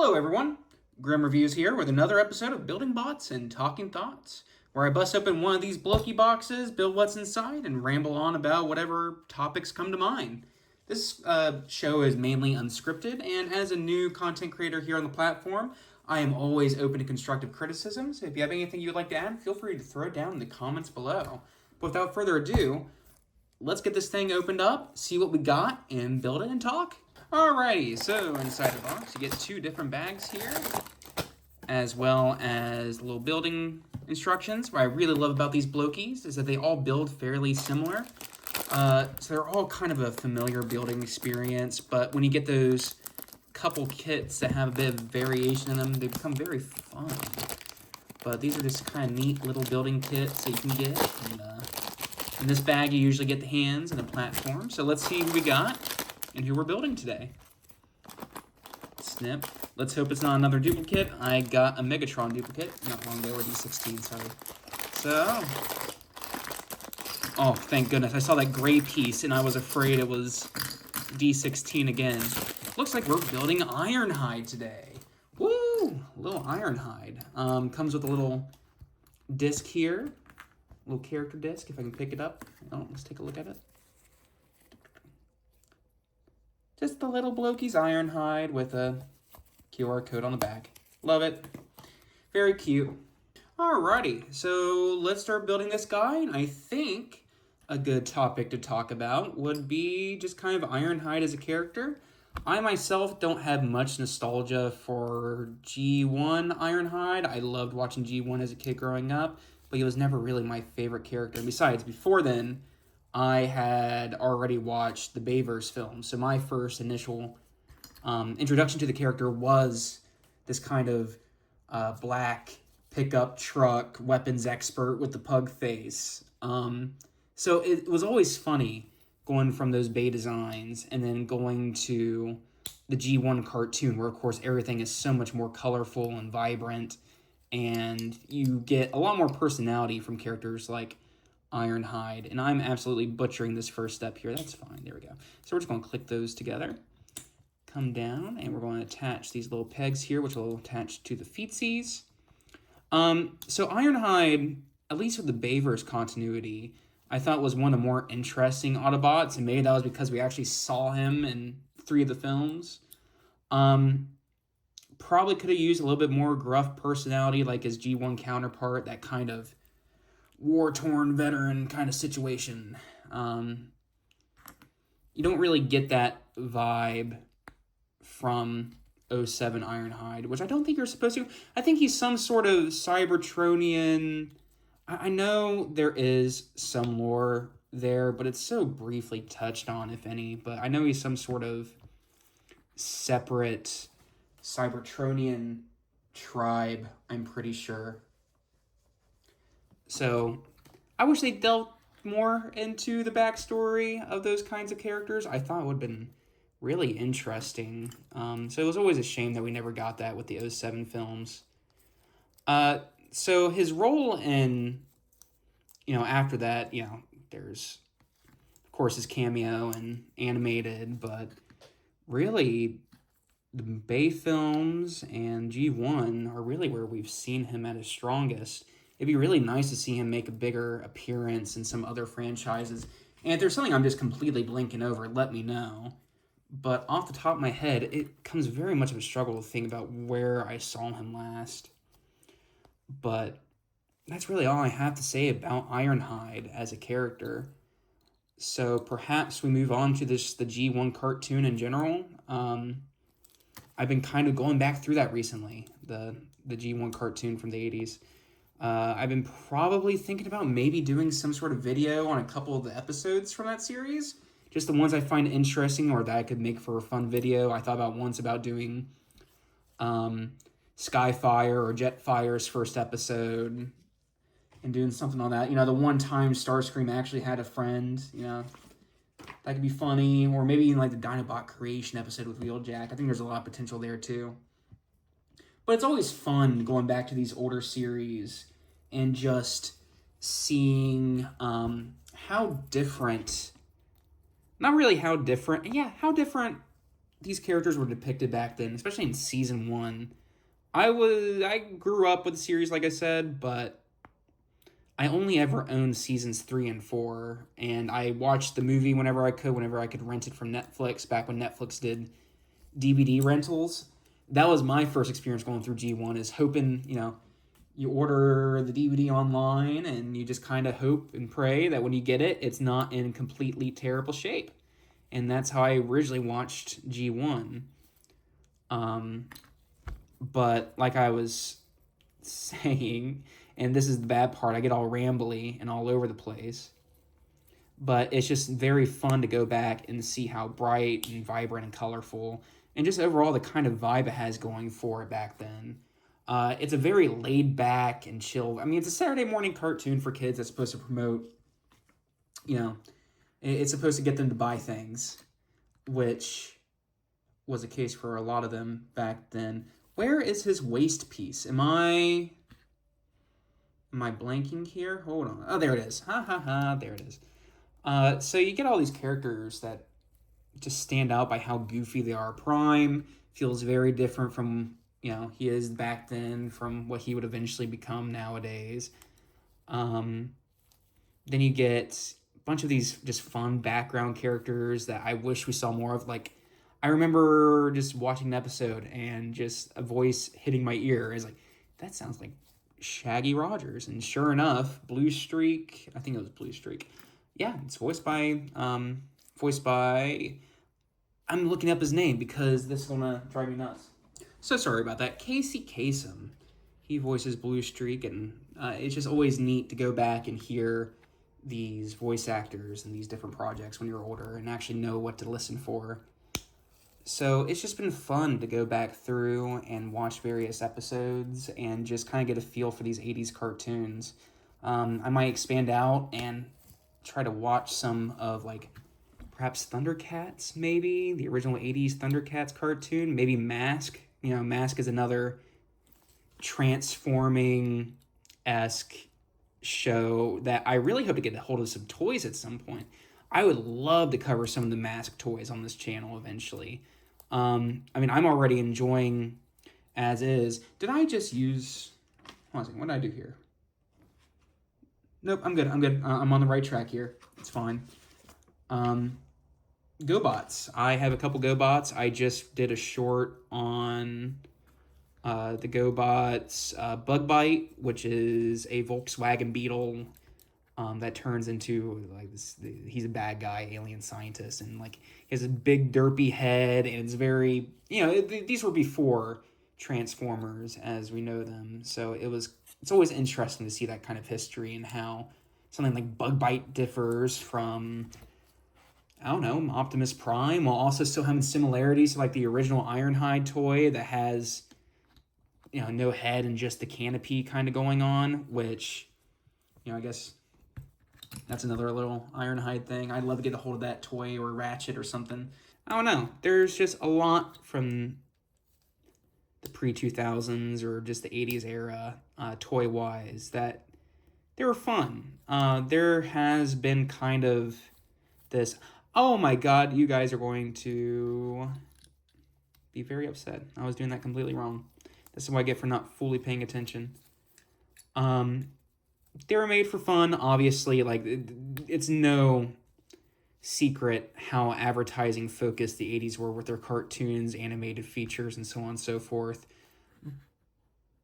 Hello everyone, Grim Reviews here with another episode of Building Bots and Talking Thoughts, where I bust open one of these Blokees boxes, build what's inside, and ramble on about whatever topics come to mind. This show is mainly unscripted, and as a new content creator here on the platform, I am always open to constructive criticism, so if you have anything you'd like to add, feel free to throw it down in the comments below. But without further ado, let's get this thing opened up, see what we got, and build it and talk. Alrighty, so inside the box you get two different bags here, as well as little building instructions. What I really love about these Blokees is that they all build fairly similar. So they're all kind of a familiar building experience, but when you get those couple kits that have a bit of variation in them, they become very fun. But these are just kind of neat little building kits that you can get. And, in this bag you usually get the hands and the platform. So let's see who we got and who we're building today. Snip. Let's hope it's not another duplicate. I got a Megatron duplicate not long ago, or D16, sorry. So, oh, thank goodness. I saw that gray piece and I was afraid it was D16 again. Looks like we're building Ironhide today. Woo! Little Ironhide. Comes with a little disc here. Little character disc, if I can pick it up. Oh, let's take a look at it. Just the little Blokees Ironhide with a QR code on the back. Love it. Very cute. Alrighty, so let's start building this guy. And I think a good topic to talk about would be just kind of Ironhide as a character. I myself don't have much nostalgia for G1 Ironhide. I loved watching G1 as a kid growing up, but he was never really my favorite character. And besides, before then, I had already watched the Bayverse film, so my first initial introduction to the character was this kind of black pickup truck weapons expert with the pug face. So it was always funny going from those Bay designs and then going to the G1 cartoon, where of course everything is so much more colorful and vibrant, and you get a lot more personality from characters like Ironhide. And I'm absolutely butchering this first step here. That's fine. There we go. So we're just going to click those together. Come down, and we're going to attach these little pegs here, which will attach to the feetsies. So Ironhide, at least with the Bayverse continuity, I thought was one of the more interesting Autobots, and maybe that was because we actually saw him in 3 of the films. Probably could have used a little bit more gruff personality like his G1 counterpart, that kind of war-torn veteran kind of situation. You don't really get that vibe from 07 Ironhide, which I don't think you're supposed to. I think he's some sort of Cybertronian. I know there is some lore there, but it's so briefly touched on, if any. But I know he's some sort of separate Cybertronian tribe, I'm pretty sure. So I wish they delved more into the backstory of those kinds of characters. I thought it would have been really interesting. So it was always a shame that we never got that with the 07 films. So his role in, after that, there's, of course, his cameo and animated, but really the Bay films and G1 are really where we've seen him at his strongest. It'd be really nice to see him make a bigger appearance in some other franchises. And if there's something I'm just completely blinking over, let me know. But off the top of my head, it comes very much of a struggle to think about where I saw him last. But that's really all I have to say about Ironhide as a character. So perhaps we move on to the G1 cartoon in general. I've been kind of going back through that recently, the G1 cartoon from the 80s. I've been probably thinking about maybe doing some sort of video on a couple of the episodes from that series. Just the ones I find interesting or that I could make for a fun video. I thought about once about doing Skyfire or Jetfire's first episode and doing something on that. The one time Starscream actually had a friend, that could be funny. Or maybe even like the Dinobot creation episode with Wheeljack. I think there's a lot of potential there too. But it's always fun going back to these older series and just seeing how different, not really how different, how different these characters were depicted back then, especially in season 1. I grew up with the series, like I said, but I only ever owned seasons 3 and 4, and I watched the movie whenever I could rent it from Netflix, back when Netflix did DVD rentals. That was my first experience going through G1, is hoping, you order the DVD online and you just kind of hope and pray that when you get it, it's not in completely terrible shape. And that's how I originally watched G1. But like I was saying, and this is the bad part, I get all rambly and all over the place. But it's just very fun to go back and see how bright and vibrant and colorful, and just overall the kind of vibe it has going for it back then. It's a very laid back and chill. I mean, it's a Saturday morning cartoon for kids that's supposed to promote, it's supposed to get them to buy things, which was the case for a lot of them back then. Where is his waist piece? Am I blanking here? Hold on. Oh, there it is. Ha ha ha, there it is. So you get all these characters that just stand out by how goofy they are. Prime feels very different from, he is back then from what he would eventually become nowadays. Then you get a bunch of these just fun background characters that I wish we saw more of. Like, I remember just watching an episode and just a voice hitting my ear. It's like, that sounds like Shaggy Rogers. And sure enough, Blue Streak, I think it was Blue Streak. Yeah, it's voiced by, I'm looking up his name because this is going to drive me nuts. So sorry about that. Casey Kasem. He voices Blue Streak, and it's just always neat to go back and hear these voice actors and these different projects when you're older and actually know what to listen for. So it's just been fun to go back through and watch various episodes and just kind of get a feel for these 80s cartoons. I might expand out and try to watch some of, like, perhaps Thundercats, maybe the original 80s Thundercats cartoon, maybe Mask. Mask is another transforming-esque show that I really hope to get a hold of some toys at some point. I would love to cover some of the Mask toys on this channel eventually. I'm already enjoying as is. Did I just use... Hold on a second, what did I do here? Nope, I'm good. I'm on the right track here. It's fine. GoBots. I have a couple GoBots. I just did a short on the GoBots Bug Bite, which is a Volkswagen Beetle that turns into, like, this. He's a bad guy, alien scientist, and, like, he has a big derpy head, and it's very, these were before Transformers as we know them, so it's always interesting to see that kind of history and how something like Bug Bite differs from, I don't know, Optimus Prime, while also still having similarities to, like, the original Ironhide toy that has, no head and just the canopy kind of going on, which, I guess that's another little Ironhide thing. I'd love to get a hold of that toy or Ratchet or something. I don't know. There's just a lot from the pre-2000s or just the 80s era, toy-wise, that they were fun. There has been kind of this... Oh my god, you guys are going to be very upset. I was doing that completely wrong. This is what I get for not fully paying attention. They were made for fun, obviously. Like, it's no secret how advertising focused the 80s were with their cartoons, animated features, and so on and so forth.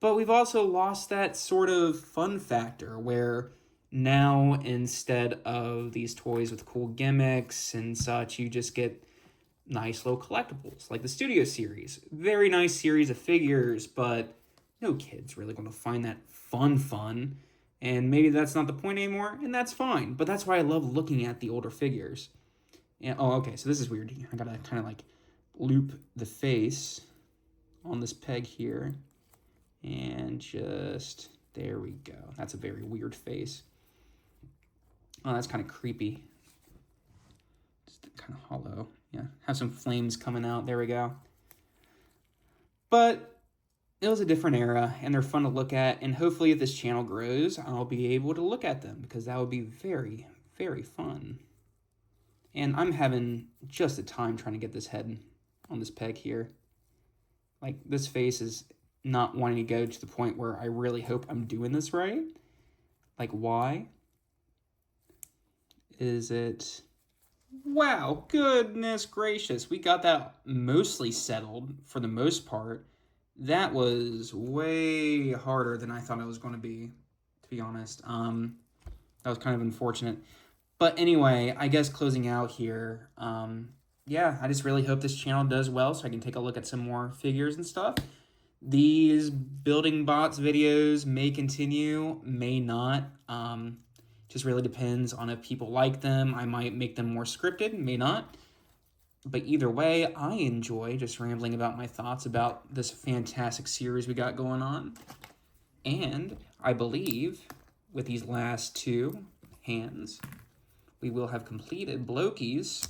But we've also lost that sort of fun factor where now, instead of these toys with cool gimmicks and such, you just get nice little collectibles, like the Studio Series. Very nice series of figures, but no kid's really going to find that fun. And maybe that's not the point anymore, and that's fine. But that's why I love looking at the older figures. And, okay, so this is weird. I gotta kind of, like, loop the face on this peg here. And just, there we go. That's a very weird face. Oh, that's kind of creepy. Just kind of hollow. Yeah, have some flames coming out. There we go. But it was a different era, and they're fun to look at. And hopefully, if this channel grows, I'll be able to look at them, because that would be very, very fun. And I'm having just a time trying to get this head on this peg here. Like, this face is not wanting to go to the point where I really hope I'm doing this right. Like, why? Is it... Wow, goodness gracious. We got that mostly settled for the most part. That was way harder than I thought it was going to be honest. That was kind of unfortunate. But anyway, I guess closing out here, yeah, I just really hope this channel does well so I can take a look at some more figures and stuff. These building bots videos may continue, may not. Just really depends on if people like them. I might make them more scripted, may not. But either way, I enjoy just rambling about my thoughts about this fantastic series we got going on. And I believe with these last two hands, we will have completed Blokees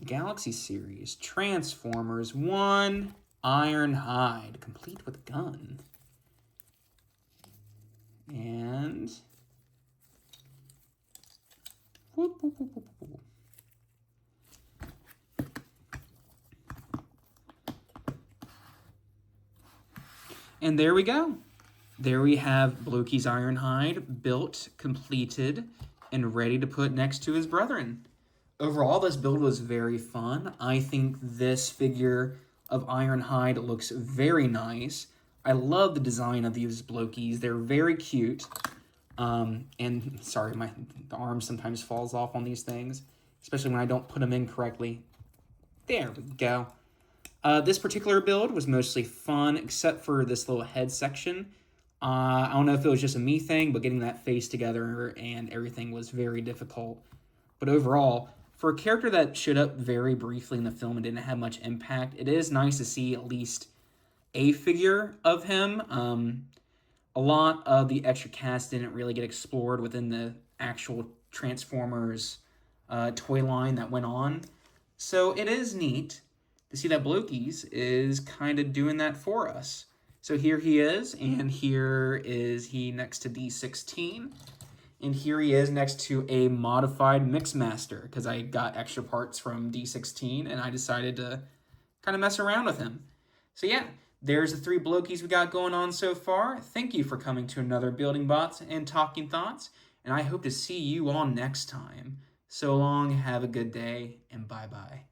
Galaxy Series Transformers One Ironhide, complete with gun. And whoop, whoop, whoop, whoop, whoop. And there we go. There we have Blokees Ironhide built, completed, and ready to put next to his brethren. Overall, this build was very fun. I think this figure of Ironhide looks very nice. I love the design of these Blokees. They're very cute. And sorry, the arm sometimes falls off on these things, especially when I don't put them in correctly. There we go. This particular build was mostly fun, except for this little head section. I don't know if it was just a me thing, but getting that face together and everything was very difficult. But overall, for a character that showed up very briefly in the film and didn't have much impact, it is nice to see at least a figure of him. A lot of the extra cast didn't really get explored within the actual Transformers toy line that went on. So it is neat to see that Blokees is kind of doing that for us. So here he is, and here is he next to D16. And here he is next to a modified Mixmaster, because I got extra parts from D16, and I decided to kind of mess around with him. So yeah, there's the 3 Blokees we got going on so far. Thank you for coming to another Building Bots and Talking Thoughts, and I hope to see you all next time. So long, have a good day, and bye-bye.